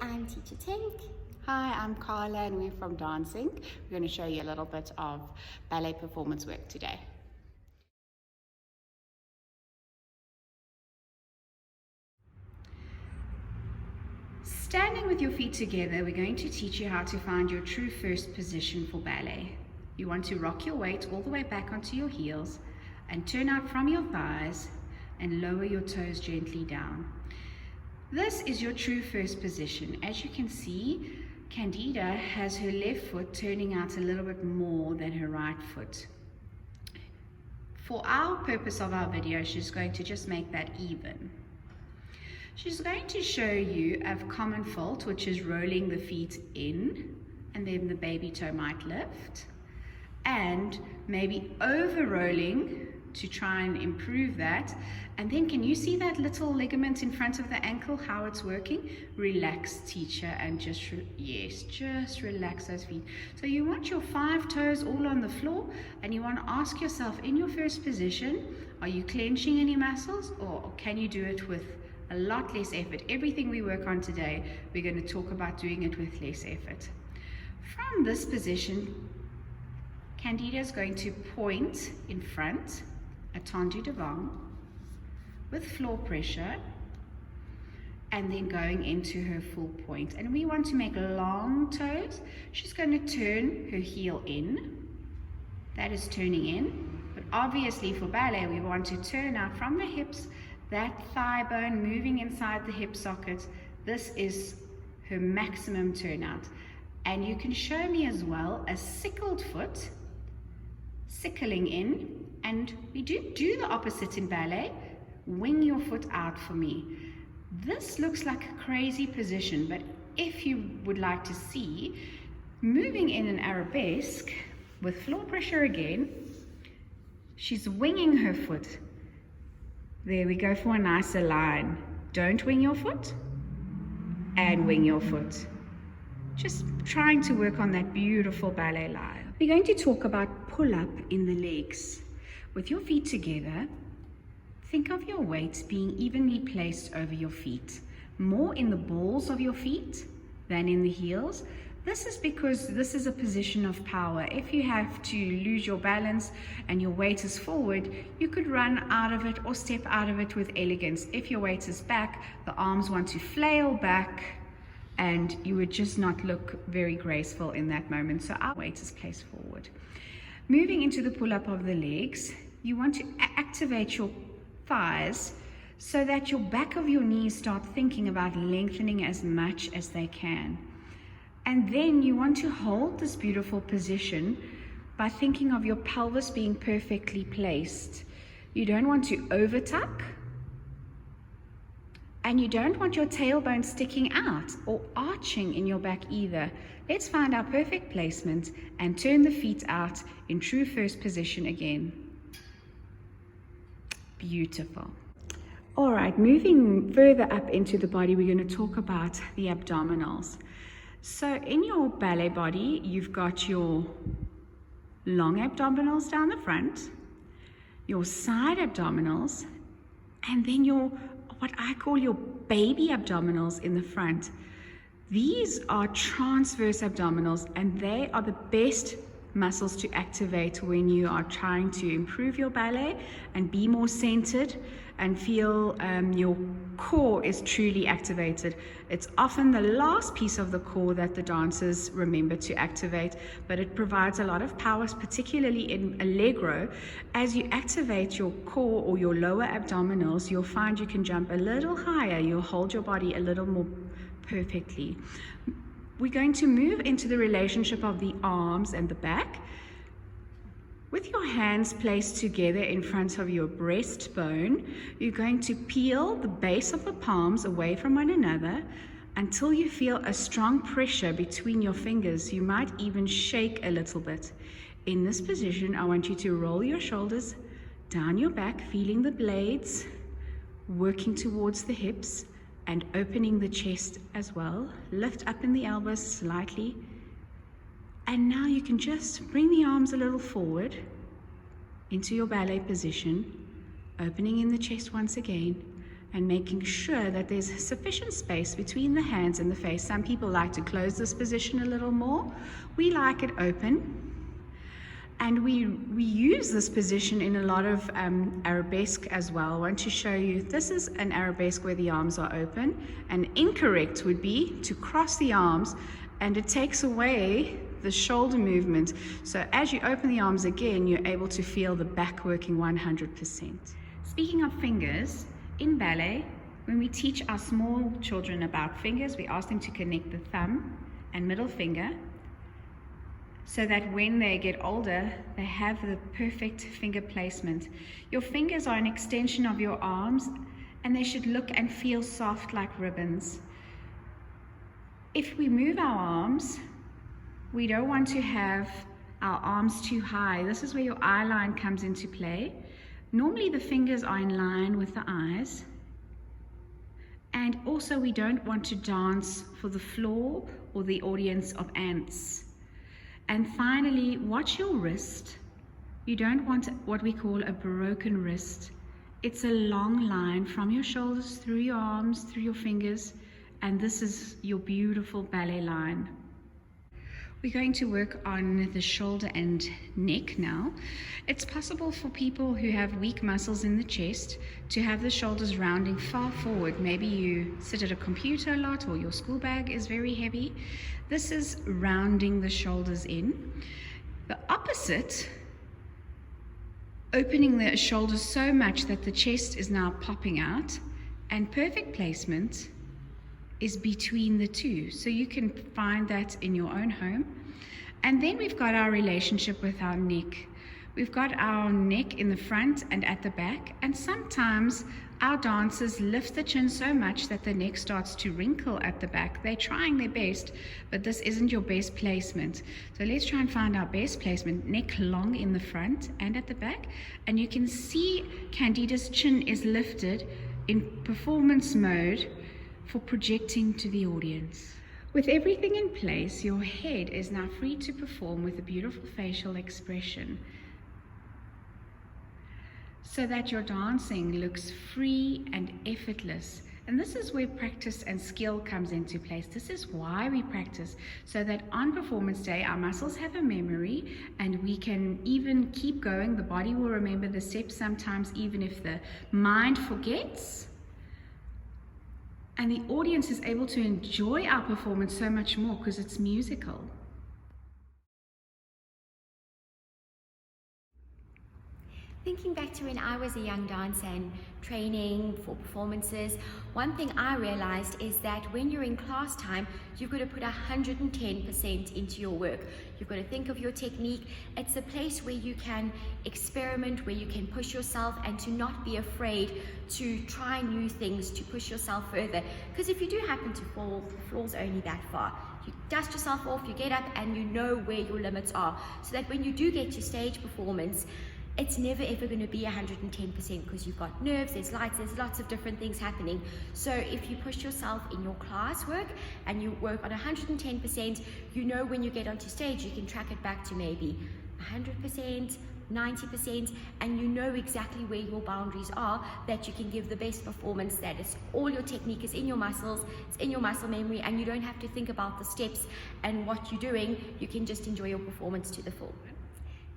I'm Teacher Tink. Hi, I'm Carla and we're from dancing. We're going to show you a little bit of ballet performance work today. Standing with your feet together, we're going to teach you how to find your true first position for ballet. You want to rock your weight all the way back onto your heels and turn out from your thighs and lower your toes gently down. This is your true first position. As you can see, Candida has her left foot turning out a little bit more than her right foot. For our purpose of our video, she's going to just make that even. She's going to show you a common fault, which is rolling the feet in, and then the baby toe might lift, and maybe over rolling to try and improve that. And then can you see that little ligament in front of the ankle, how it's working? Relax, teacher, and just relax those feet. So you want your 5 toes all on the floor, and you want to ask yourself, in your first position, are you clenching any muscles, or can you do it with a lot less effort? Everything we work on today, we're going to talk about doing it with less effort. From this position, Candida is going to point in front, a tendu devant, with floor pressure, and then going into her full point. And we want to make long toes. She's going to turn her heel in. That is turning in. But obviously for ballet, we want to turn out from the hips, that thigh bone moving inside the hip socket. This is her maximum turnout. And you can show me as well a sickled foot, sickling in, and we do the opposite in ballet. Wing your foot out for me. This looks like a crazy position, but if you would like to see, moving in an arabesque with floor pressure again, she's winging her foot. There we go for a nicer line. Don't wing your foot, and wing your foot. Just trying to work on that beautiful ballet line. We're going to talk about pull-up in the legs. With your feet together, think of your weight being evenly placed over your feet, more in the balls of your feet than in the heels. This is because this is a position of power. If you have to lose your balance and your weight is forward, you could run out of it or step out of it with elegance. If your weight is back, the arms want to flail back, and you would just not look very graceful in that moment. So our weight is placed forward. Moving into the pull-up of the legs, you want to activate your thighs so that your back of your knees start thinking about lengthening as much as they can. And then you want to hold this beautiful position by thinking of your pelvis being perfectly placed. You don't want to over tuck, and you don't want your tailbone sticking out or arching in your back either. Let's find our perfect placement and turn the feet out in true first position again. Beautiful. All right, moving further up into the body, we're going to talk about the abdominals. So in your ballet body, you've got your long abdominals down the front, your side abdominals, and then your what I call your baby abdominals in the front. These are transverse abdominals, and they are the best muscles to activate when you are trying to improve your ballet and be more centered and feel your core is truly activated. It's often the last piece of the core that the dancers remember to activate, but it provides a lot of power, particularly in Allegro. As you activate your core or your lower abdominals, you'll find you can jump a little higher. You'll hold your body a little more perfectly. We're going to move into the relationship of the arms and the back. With your hands placed together in front of your breastbone, you're going to peel the base of the palms away from one another until you feel a strong pressure between your fingers. You might even shake a little bit. In this position, I want you to roll your shoulders down your back, feeling the blades, working towards the hips, and opening the chest as well. Lift up in the elbows slightly. And now you can just bring the arms a little forward into your ballet position, opening in the chest once again, and making sure that there's sufficient space between the hands and the face. Some people like to close this position a little more. We like it open. And we use this position in a lot of arabesque as well. I want to show you, this is an arabesque where the arms are open. And incorrect would be to cross the arms, and it takes away the shoulder movement. So as you open the arms again, you're able to feel the back working 100%. Speaking of fingers, in ballet, when we teach our small children about fingers, we ask them to connect the thumb and middle finger so that when they get older, they have the perfect finger placement. Your fingers are an extension of your arms, and they should look and feel soft like ribbons. If we move our arms, we don't want to have our arms too high. This is where your eye line comes into play. Normally the fingers are in line with the eyes. And also we don't want to dance for the floor or the audience of ants. And finally, watch your wrist. You don't want what we call a broken wrist. It's a long line from your shoulders, through your arms, through your fingers, and this is your beautiful ballet line. We're going to work on the shoulder and neck now. It's possible for people who have weak muscles in the chest to have the shoulders rounding far forward. Maybe you sit at a computer a lot, or your school bag is very heavy. This is rounding the shoulders in. The opposite, opening the shoulders so much that the chest is now popping out, and perfect placement is between the two. So you can find that in your own home. And then we've got our relationship with our neck. We've got our neck in the front and at the back, and sometimes our dancers lift the chin so much that the neck starts to wrinkle at the back. They're trying their best, but this isn't your best placement. So let's try and find our best placement. Neck long in the front and at the back, and you can see Candida's chin is lifted in performance mode for projecting to the audience. With everything in place, your head is now free to perform with a beautiful facial expression, so that your dancing looks free and effortless. And this is where practice and skill comes into place. This is why we practice, so that on performance day our muscles have a memory and we can even keep going. The body will remember the steps sometimes even if the mind forgets. And the audience is able to enjoy our performance so much more because it's musical. Thinking back to when I was a young dancer and training for performances, one thing I realized is that when you're in class time, you've got to put 110% into your work. You've got to think of your technique. It's a place where you can experiment, where you can push yourself, and to not be afraid to try new things, to push yourself further. Because if you do happen to fall, the floor's only that far. You dust yourself off, you get up, and you know where your limits are, so that when you do get to stage performance, it's never ever going to be 110% because you've got nerves, there's lights, there's lots of different things happening. So if you push yourself in your class work and you work on 110%, you know when you get onto stage you can track it back to maybe 100%, 90%, and you know exactly where your boundaries are, that you can give the best performance, that is all your technique is in your muscles, it's in your muscle memory, and you don't have to think about the steps and what you're doing. You can just enjoy your performance to the full.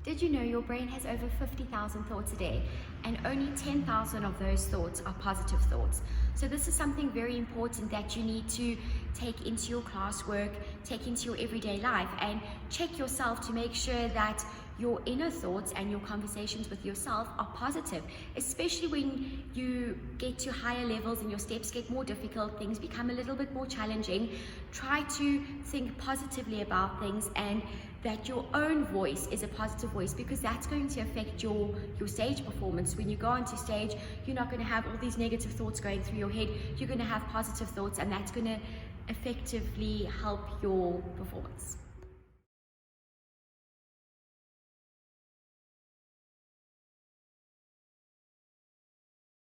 Did you know your brain has over 50,000 thoughts a day, and only 10,000 of those thoughts are positive thoughts? So this is something very important that you need to take into your classwork, take into your everyday life, and check yourself to make sure that your inner thoughts and your conversations with yourself are positive, especially when you get to higher levels and your steps get more difficult, things become a little bit more challenging. Try to think positively about things, and that your own voice is a positive voice, because that's going to affect your stage performance. When you go onto stage, you're not going to have all these negative thoughts going through your head. You're going to have positive thoughts, and that's going to effectively help your performance.